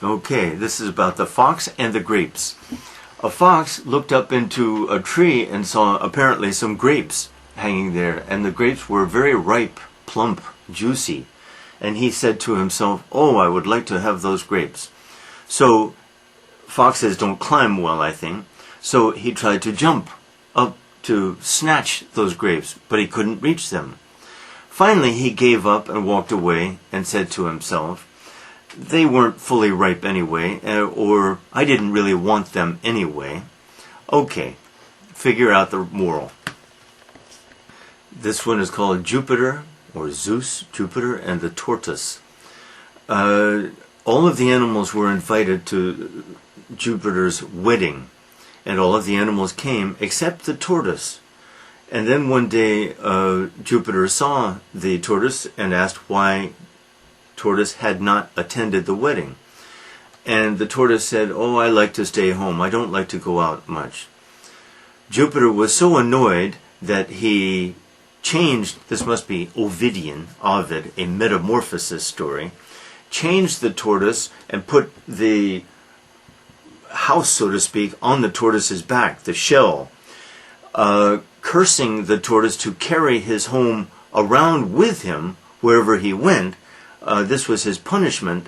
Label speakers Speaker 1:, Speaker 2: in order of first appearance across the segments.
Speaker 1: Okay, this is about the fox and the grapes. A fox looked up into a tree and saw apparently some grapes hanging there, and the grapes were very ripe, plump, juicy. And he said to himself, "Oh, I would like to have those grapes." So foxes don't climb well, I think. So he tried to jump up to snatch those grapes, but he couldn't reach them. Finally, he gave up and walked away and said to himself, "They weren't fully ripe anyway, or I didn't really want them anyway. Okay, figure out the moral." This one is called Jupiter, or Zeus, Jupiter, and the Tortoise. All of the animals were invited to Jupiter's wedding, and all of the animals came except the tortoise. And then one day Jupiter saw the tortoise and asked why tortoise had not attended the wedding. And the tortoise said, "Oh, I like to stay home. I don't like to go out much." Jupiter was so annoyed that he changed, this must be Ovid, a metamorphosis story, changed the tortoise and put the house, so to speak, on the tortoise's back, the shell, cursing the tortoise to carry his home around with him wherever he went. This was his punishment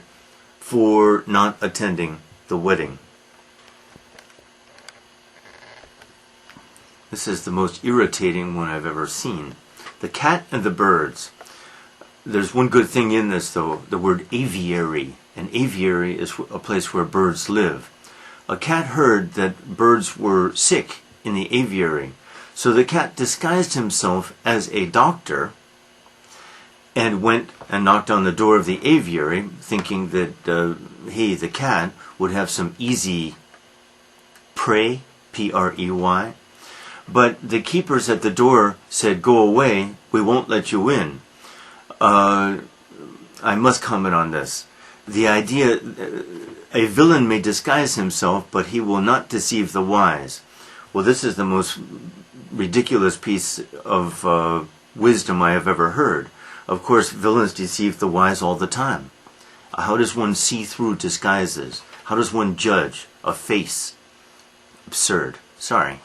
Speaker 1: for not attending the wedding. This is the most irritating one I've ever seen. The cat and the birds. There's one good thing in this, though, the word aviary. An aviary is a place where birds live. A cat heard that birds were sick in the aviary, so the cat disguised himself as a doctor and went and knocked on the door of the aviary, thinking that he, the cat, would have some easy prey, P-R-E-Y. But the keepers at the door said, "Go away, we won't let you in." I must comment on this. The idea, a villain may disguise himself, but he will not deceive the wise. Well, this is the most ridiculous piece of wisdom I have ever heard. Of course, villains deceive the wise all the time. How does one see through disguises? How does one judge a face? Absurd. Sorry.